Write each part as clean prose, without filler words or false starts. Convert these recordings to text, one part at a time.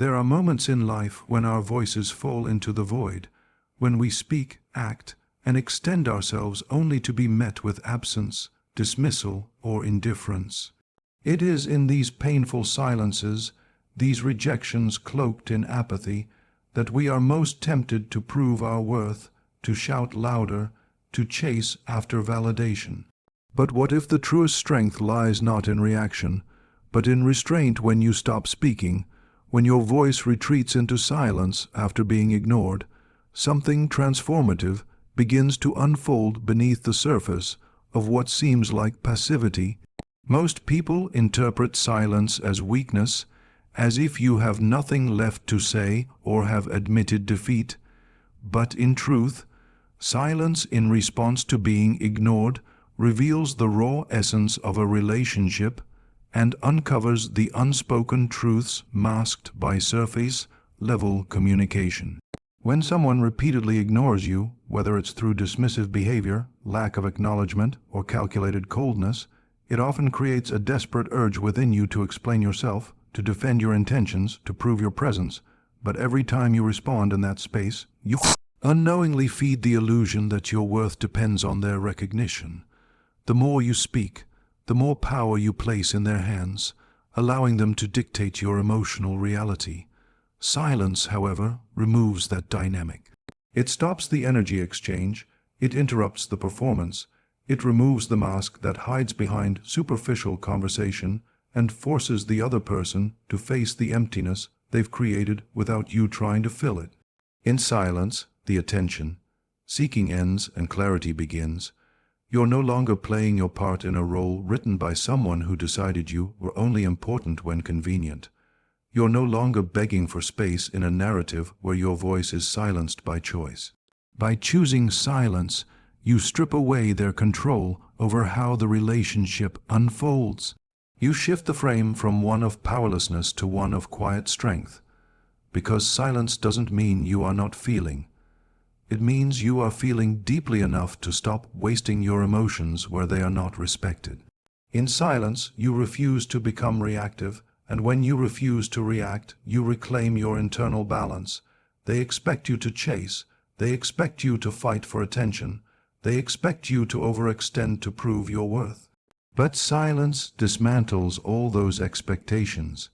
There are moments in life when our voices fall into the void, when we speak, act, and extend ourselves only to be met with absence, dismissal, or indifference. It is in these painful silences, these rejections cloaked in apathy, that we are most tempted to prove our worth, to shout louder, to chase after validation. But what if the truest strength lies not in reaction, but in restraint when you stop speaking, when your voice retreats into silence after being ignored? Something transformative begins to unfold beneath the surface of what seems like passivity. Most people interpret silence as weakness, as if you have nothing left to say or have admitted defeat. But in truth, silence in response to being ignored reveals the raw essence of a relationship and uncovers the unspoken truths masked by surface-level communication. When someone repeatedly ignores you, whether it's through dismissive behavior, lack of acknowledgement, or calculated coldness, it often creates a desperate urge within you to explain yourself, to defend your intentions, to prove your presence. But every time you respond in that space, you unknowingly feed the illusion that your worth depends on their recognition. The more you speak, the more power you place in their hands, allowing them to dictate your emotional reality. Silence, however, removes that dynamic. It stops the energy exchange, it interrupts the performance, it removes the mask that hides behind superficial conversation and forces the other person to face the emptiness they've created without you trying to fill it. In silence, the attention seeking ends and clarity begins. You're no longer playing your part in a role written by someone who decided you were only important when convenient. You're no longer begging for space in a narrative where your voice is silenced by choice. By choosing silence, you strip away their control over how the relationship unfolds. You shift the frame from one of powerlessness to one of quiet strength. Because silence doesn't mean you are not feeling. It means you are feeling deeply enough to stop wasting your emotions where they are not respected. In silence, you refuse to become reactive, and when you refuse to react, you reclaim your internal balance. They expect you to chase. They expect you to fight for attention. They expect you to overextend to prove your worth. But silence dismantles all those expectations.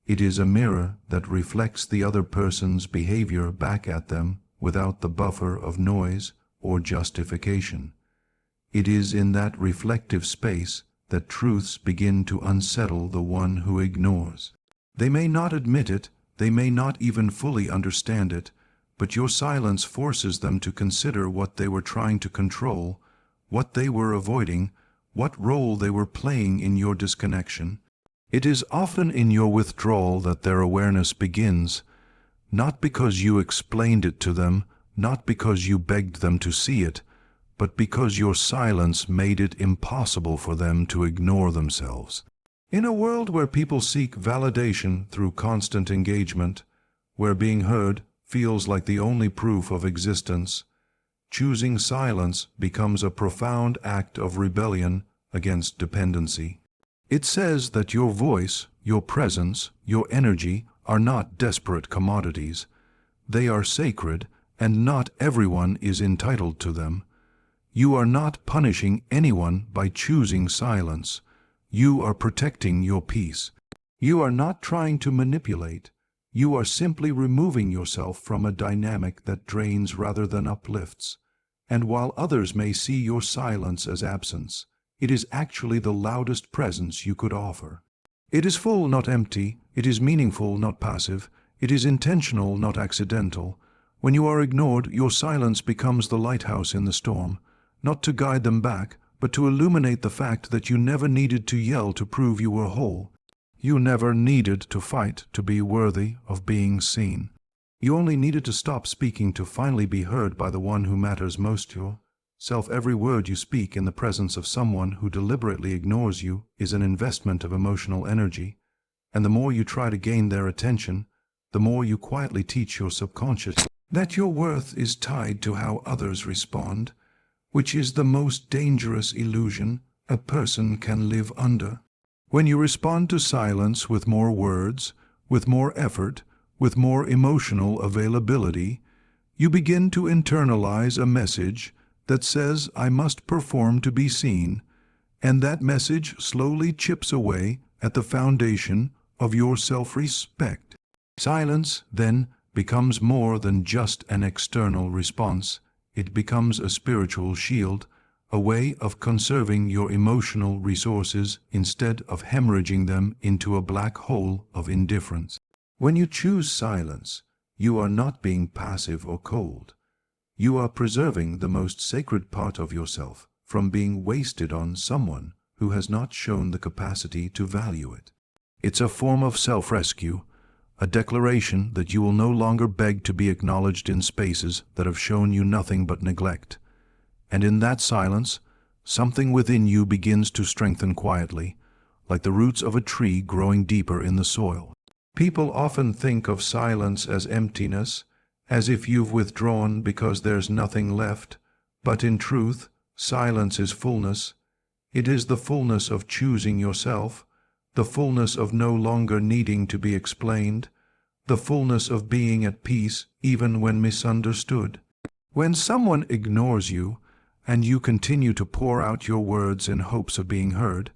It is a mirror that reflects the other person's behavior back at them without the buffer of noise or justification. It is in that reflective space that truths begin to unsettle the one who ignores. They may not admit it, they may not even fully understand it, but your silence forces them to consider what they were trying to control, what they were avoiding, what role they were playing in your disconnection. It is often in your withdrawal that their awareness begins, not because you explained it to them, not because you begged them to see it, but because your silence made it impossible for them to ignore themselves. In a world where people seek validation through constant engagement, where being heard feels like the only proof of existence, choosing silence becomes a profound act of rebellion against dependency. It says that your voice, your presence, your energy are not desperate commodities. They are sacred, and not everyone is entitled to them. You are not punishing anyone by choosing silence. You are protecting your peace. You are not trying to manipulate. You are simply removing yourself from a dynamic that drains rather than uplifts. And while others may see your silence as absence, it is actually the loudest presence you could offer. It is full, not empty. It is meaningful, not passive. It is intentional, not accidental. When you are ignored, your silence becomes the lighthouse in the storm, not to guide them back, but to illuminate the fact that you never needed to yell to prove you were whole. You never needed to fight to be worthy of being seen. You only needed to stop speaking to finally be heard by the one who matters most to yourself. Every word you speak in the presence of someone who deliberately ignores you is an investment of emotional energy, and the more you try to gain their attention, the more you quietly teach your subconscious that your worth is tied to how others respond, which is the most dangerous illusion a person can live under. When you respond to silence with more words, with more effort, with more emotional availability, you begin to internalize a message that says, "I must perform to be seen," and that message slowly chips away at the foundation of your self-respect. Silence, then, becomes more than just an external response. It becomes a spiritual shield, a way of conserving your emotional resources instead of hemorrhaging them into a black hole of indifference. When you choose silence, you are not being passive or cold. You are preserving the most sacred part of yourself from being wasted on someone who has not shown the capacity to value it. It's a form of self-rescue, a declaration that you will no longer beg to be acknowledged in spaces that have shown you nothing but neglect. And in that silence, something within you begins to strengthen quietly, like the roots of a tree growing deeper in the soil. People often think of silence as emptiness, as if you've withdrawn because there's nothing left, but in truth, silence is fullness. It is the fullness of choosing yourself, the fullness of no longer needing to be explained, the fullness of being at peace even when misunderstood. When someone ignores you, and you continue to pour out your words in hopes of being heard,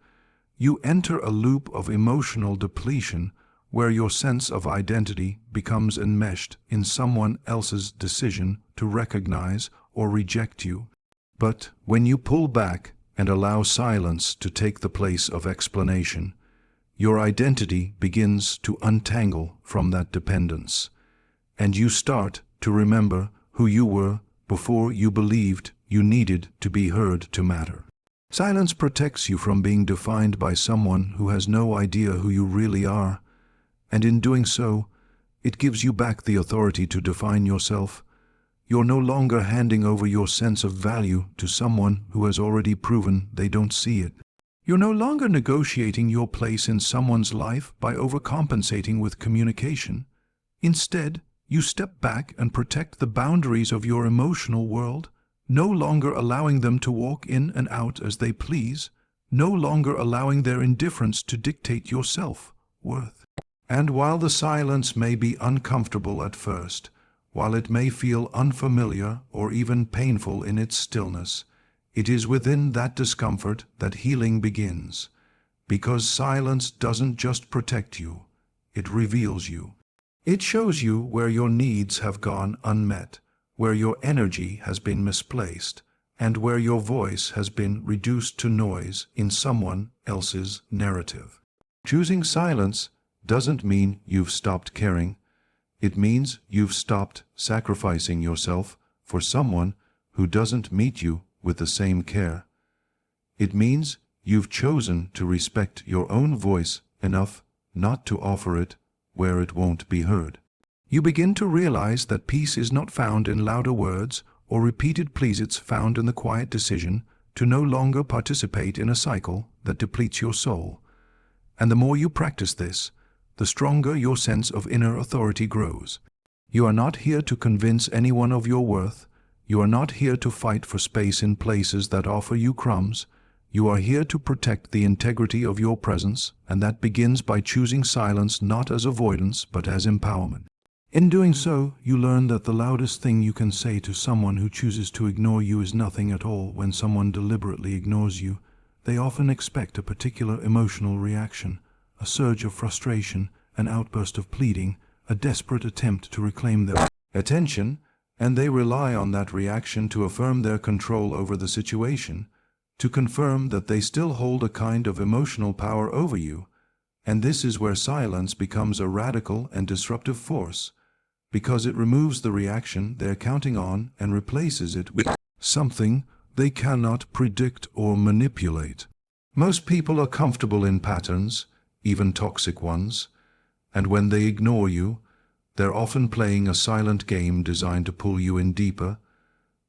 you enter a loop of emotional depletion where your sense of identity becomes enmeshed in someone else's decision to recognize or reject you. But when you pull back and allow silence to take the place of explanation, your identity begins to untangle from that dependence, and you start to remember who you were before you believed you needed to be heard to matter. Silence protects you from being defined by someone who has no idea who you really are, and in doing so, it gives you back the authority to define yourself. You're no longer handing over your sense of value to someone who has already proven they don't see it. You're no longer negotiating your place in someone's life by overcompensating with communication. Instead, you step back and protect the boundaries of your emotional world, no longer allowing them to walk in and out as they please, no longer allowing their indifference to dictate your self-worth. And while the silence may be uncomfortable at first, while it may feel unfamiliar or even painful in its stillness, it is within that discomfort that healing begins. Because silence doesn't just protect you, it reveals you. It shows you where your needs have gone unmet, where your energy has been misplaced, and where your voice has been reduced to noise in someone else's narrative. Choosing silence doesn't mean you've stopped caring. It means you've stopped sacrificing yourself for someone who doesn't meet you with the same care. It means you've chosen to respect your own voice enough not to offer it where it won't be heard. You begin to realize that peace is not found in louder words or repeated pleas. It's found in the quiet decision to no longer participate in a cycle that depletes your soul. And the more you practice this, the stronger your sense of inner authority grows. You are not here to convince anyone of your worth. You are not here to fight for space in places that offer you crumbs. You are here to protect the integrity of your presence, and that begins by choosing silence not as avoidance but as empowerment. In doing so, you learn that the loudest thing you can say to someone who chooses to ignore you is nothing at all. When someone deliberately ignores you, they often expect a particular emotional reaction, a surge of frustration, an outburst of pleading, a desperate attempt to reclaim their attention, and they rely on that reaction to affirm their control over the situation, to confirm that they still hold a kind of emotional power over you. And this is where silence becomes a radical and disruptive force, because it removes the reaction they're counting on and replaces it with something they cannot predict or manipulate. Most people are comfortable in patterns, even toxic ones, and when they ignore you, they're often playing a silent game designed to pull you in deeper,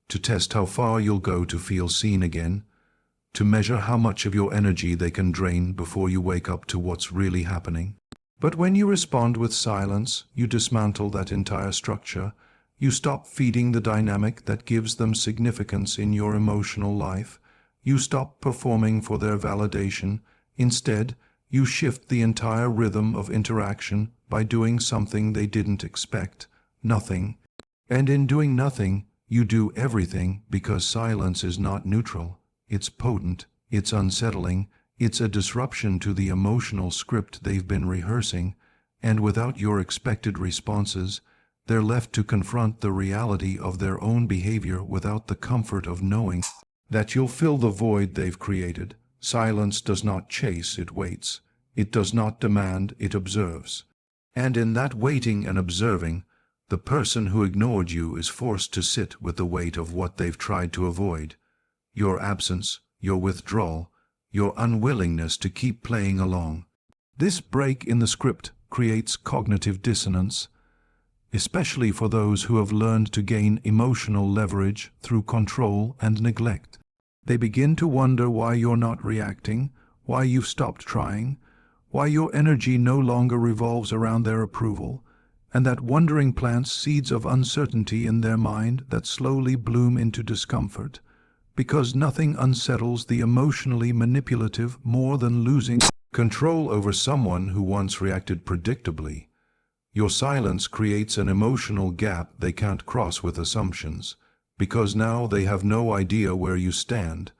to test how far you'll go to feel seen again, to measure how much of your energy they can drain before you wake up to what's really happening. But when you respond with silence, you dismantle that entire structure. You stop feeding the dynamic that gives them significance in your emotional life. You stop performing for their validation. Instead, you shift the entire rhythm of interaction by doing something they didn't expect, nothing. And in doing nothing, you do everything, because silence is not neutral. It's potent, it's unsettling, it's a disruption to the emotional script they've been rehearsing, and without your expected responses, they're left to confront the reality of their own behavior without the comfort of knowing that you'll fill the void they've created. Silence does not chase, it waits. It does not demand, it observes. And in that waiting and observing, the person who ignored you is forced to sit with the weight of what they've tried to avoid. Your absence, your withdrawal, your unwillingness to keep playing along. This break in the script creates cognitive dissonance, especially for those who have learned to gain emotional leverage through control and neglect. They begin to wonder why you're not reacting, why you've stopped trying, why your energy no longer revolves around their approval, and that wondering plants seeds of uncertainty in their mind that slowly bloom into discomfort, because nothing unsettles the emotionally manipulative more than losing control over someone who once reacted predictably. Your silence creates an emotional gap they can't cross with assumptions, because now they have no idea where you stand,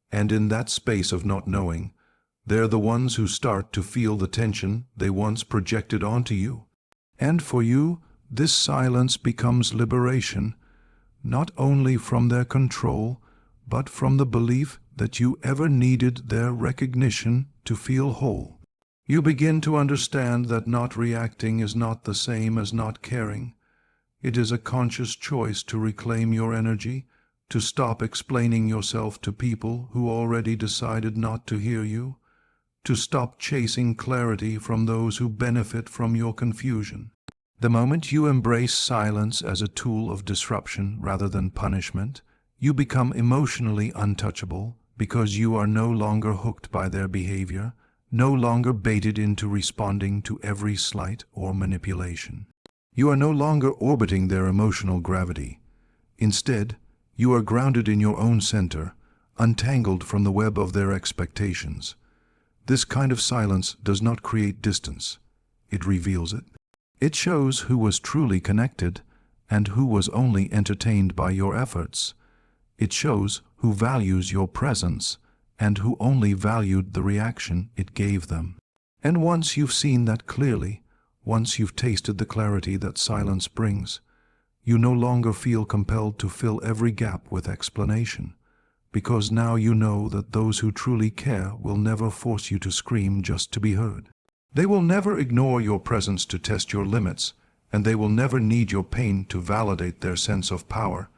and in that space of not knowing, they're the ones who start to feel the tension they once projected onto you. And for you, this silence becomes liberation, not only from their control, but from the belief that you ever needed their recognition to feel whole. You begin to understand that not reacting is not the same as not caring. It is a conscious choice to reclaim your energy, to stop explaining yourself to people who already decided not to hear you, to stop chasing clarity from those who benefit from your confusion. The moment you embrace silence as a tool of disruption rather than punishment, you become emotionally untouchable, because you are no longer hooked by their behavior, no longer baited into responding to every slight or manipulation. You are no longer orbiting their emotional gravity. Instead, you are grounded in your own center, untangled from the web of their expectations. This kind of silence does not create distance. It reveals it. It shows who was truly connected and who was only entertained by your efforts. It shows who values your presence and who only valued the reaction it gave them. And once you've seen that clearly, once you've tasted the clarity that silence brings, you no longer feel compelled to fill every gap with explanation, because now you know that those who truly care will never force you to scream just to be heard. They will never ignore your presence to test your limits, and they will never need your pain to validate their sense of power.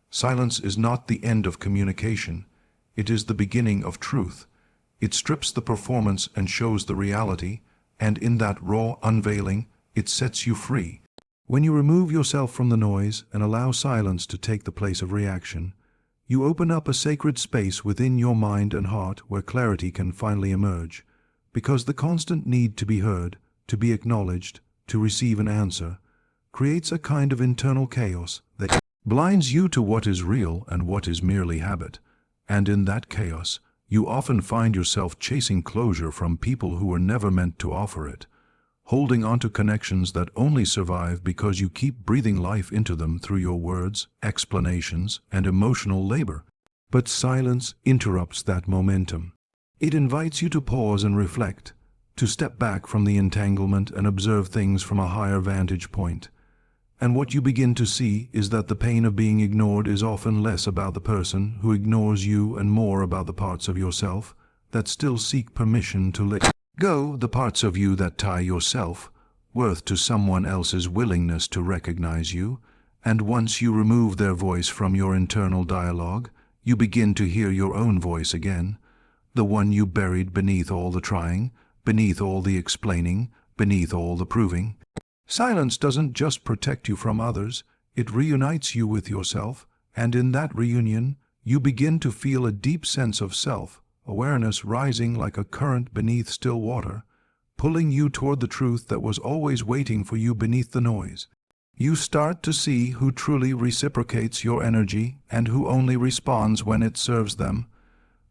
Silence is not the end of communication. It is the beginning of truth. It strips the performance and shows the reality, and in that raw unveiling, it sets you free. When you remove yourself from the noise and allow silence to take the place of reaction, you open up a sacred space within your mind and heart where clarity can finally emerge, because the constant need to be heard, to be acknowledged, to receive an answer, creates a kind of internal chaos that blinds you to what is real and what is merely habit. And in that chaos, you often find yourself chasing closure from people who were never meant to offer it, holding on to connections that only survive because you keep breathing life into them through your words, explanations, and emotional labor. But silence interrupts that momentum. It invites you to pause and reflect, to step back from the entanglement and observe things from a higher vantage point. And what you begin to see is that the pain of being ignored is often less about the person who ignores you and more about the parts of yourself that still seek permission to let go, the parts of you that tie your self-worth to someone else's willingness to recognize you. And once you remove their voice from your internal dialogue, you begin to hear your own voice again, the one you buried beneath all the trying, beneath all the explaining, beneath all the proving. Silence doesn't just protect you from others, it reunites you with yourself, and in that reunion, you begin to feel a deep sense of self-awareness rising like a current beneath still water, pulling you toward the truth that was always waiting for you beneath the noise. You start to see who truly reciprocates your energy and who only responds when it serves them,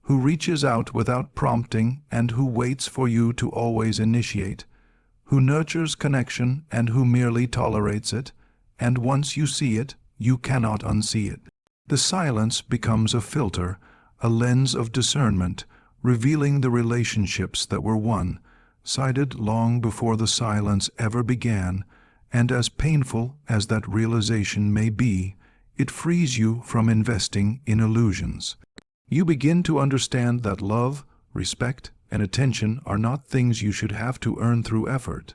who reaches out without prompting and who waits for you to always initiate, who nurtures connection and who merely tolerates it, and once you see it, you cannot unsee it. The silence becomes a filter, a lens of discernment, revealing the relationships that were won, sighted long before the silence ever began, and as painful as that realization may be, it frees you from investing in illusions. You begin to understand that love, respect, and attention are not things you should have to earn through effort.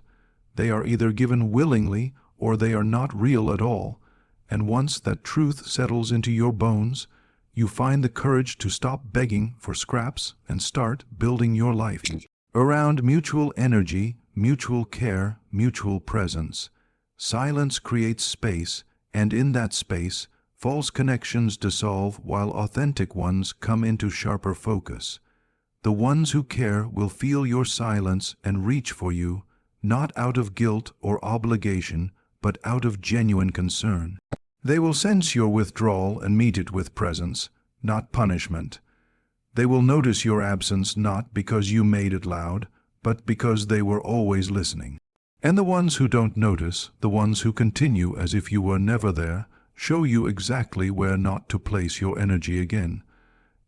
They are either given willingly or they are not real at all, and once that truth settles into your bones, you find the courage to stop begging for scraps and start building your life around mutual energy, mutual care, mutual presence. Silence creates space, and in that space, false connections dissolve while authentic ones come into sharper focus. The ones who care will feel your silence and reach for you, not out of guilt or obligation, but out of genuine concern. They will sense your withdrawal and meet it with presence, not punishment. They will notice your absence not because you made it loud, but because they were always listening. And the ones who don't notice, the ones who continue as if you were never there, show you exactly where not to place your energy again.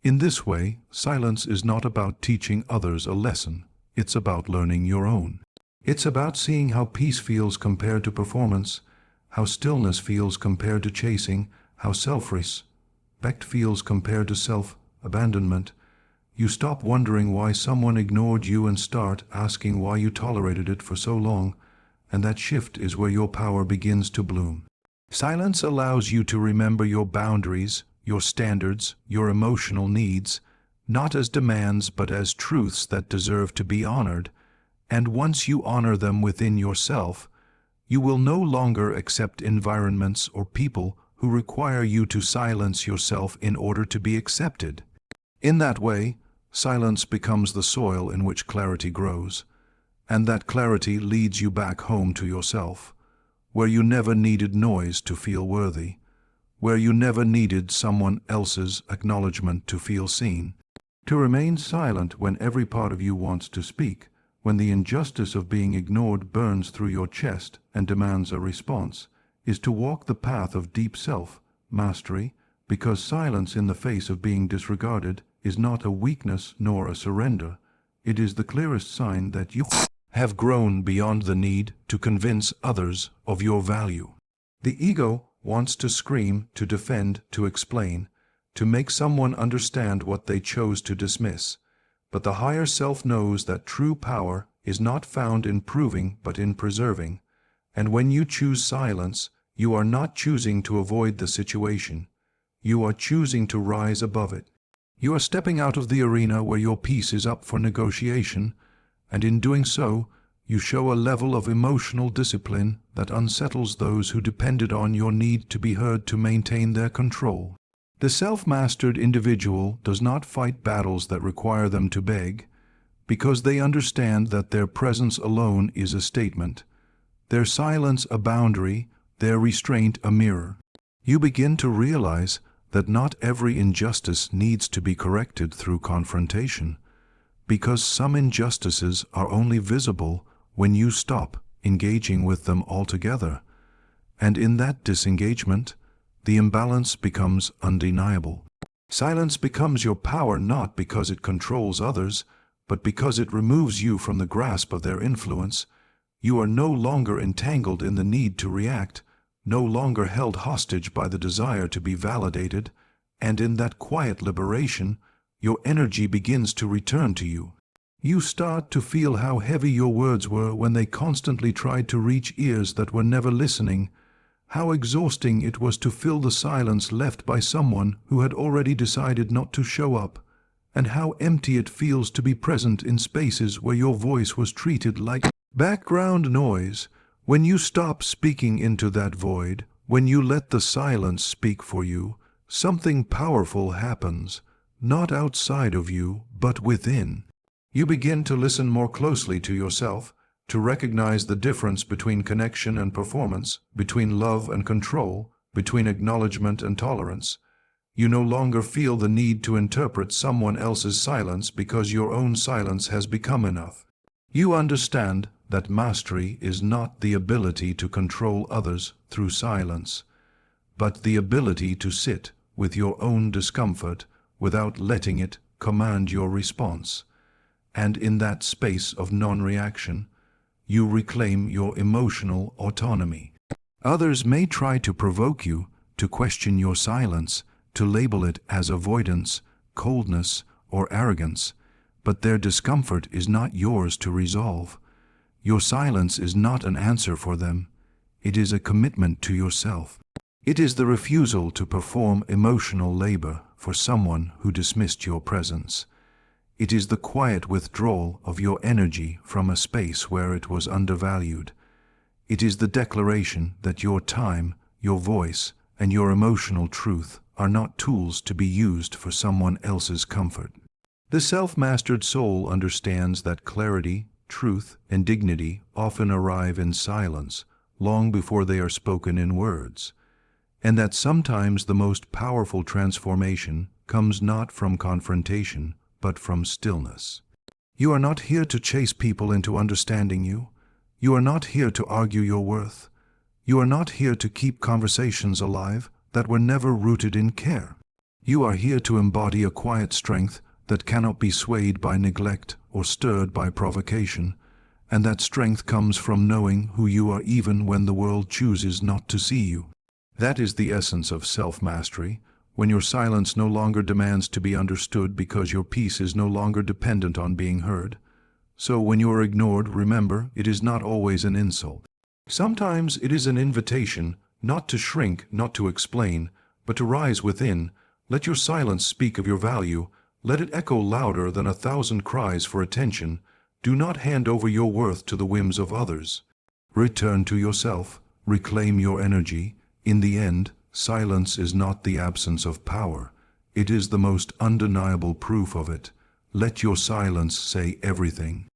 In this way, silence is not about teaching others a lesson. It's about learning your own. It's about seeing how peace feels compared to performance, how stillness feels compared to chasing, how self-respect feels compared to self-abandonment. You stop wondering why someone ignored you and start asking why you tolerated it for so long, and that shift is where your power begins to bloom. Silence allows you to remember your boundaries, your standards, your emotional needs, not as demands but as truths that deserve to be honored, and once you honor them within yourself, you will no longer accept environments or people who require you to silence yourself in order to be accepted. In that way, silence becomes the soil in which clarity grows, and that clarity leads you back home to yourself, where you never needed noise to feel worthy, where you never needed someone else's acknowledgement to feel seen. To remain silent when every part of you wants to speak, when the injustice of being ignored burns through your chest and demands a response, is to walk the path of deep self-mastery, because silence in the face of being disregarded is not a weakness nor a surrender. It is the clearest sign that you have grown beyond the need to convince others of your value. The ego wants to scream, to defend, to explain, to make someone understand what they chose to dismiss. But the higher self knows that true power is not found in proving but in preserving, and when you choose silence, you are not choosing to avoid the situation. You are choosing to rise above it. You are stepping out of the arena where your peace is up for negotiation, and in doing so, you show a level of emotional discipline that unsettles those who depended on your need to be heard to maintain their control. The self-mastered individual does not fight battles that require them to beg, because they understand that their presence alone is a statement, their silence a boundary, their restraint a mirror. You begin to realize that not every injustice needs to be corrected through confrontation, because some injustices are only visible when you stop engaging with them altogether, and in that disengagement, the imbalance becomes undeniable. Silence becomes your power not because it controls others, but because it removes you from the grasp of their influence. You are no longer entangled in the need to react, no longer held hostage by the desire to be validated, and in that quiet liberation, your energy begins to return to you. You start to feel how heavy your words were when they constantly tried to reach ears that were never listening, how exhausting it was to fill the silence left by someone who had already decided not to show up, and how empty it feels to be present in spaces where your voice was treated like background noise. When you stop speaking into that void, when you let the silence speak for you, something powerful happens, not outside of you, but within. You begin to listen more closely to yourself, to recognize the difference between connection and performance, between love and control, between acknowledgement and tolerance. You no longer feel the need to interpret someone else's silence because your own silence has become enough. You understand that mastery is not the ability to control others through silence, but the ability to sit with your own discomfort without letting it command your response. And in that space of non-reaction, you reclaim your emotional autonomy. Others may try to provoke you to question your silence, to label it as avoidance, coldness, or arrogance, but their discomfort is not yours to resolve. Your silence is not an answer for them. It is a commitment to yourself. It is the refusal to perform emotional labor for someone who dismissed your presence. It is the quiet withdrawal of your energy from a space where it was undervalued. It is the declaration that your time, your voice, and your emotional truth are not tools to be used for someone else's comfort. The self-mastered soul understands that clarity, truth, and dignity often arrive in silence, long before they are spoken in words, and that sometimes the most powerful transformation comes not from confrontation, but from stillness. You are not here to chase people into understanding you. You are not here to argue your worth. You are not here to keep conversations alive that were never rooted in care. You are here to embody a quiet strength that cannot be swayed by neglect or stirred by provocation, and that strength comes from knowing who you are even when the world chooses not to see you. That is the essence of self-mastery, when your silence no longer demands to be understood because your peace is no longer dependent on being heard. So when you are ignored, remember, it is not always an insult. Sometimes it is an invitation, not to shrink, not to explain, but to rise within. Let your silence speak of your value. Let it echo louder than 1,000 cries for attention. Do not hand over your worth to the whims of others. Return to yourself. Reclaim your energy. In the end, silence is not the absence of power. It is the most undeniable proof of it. Let your silence say everything.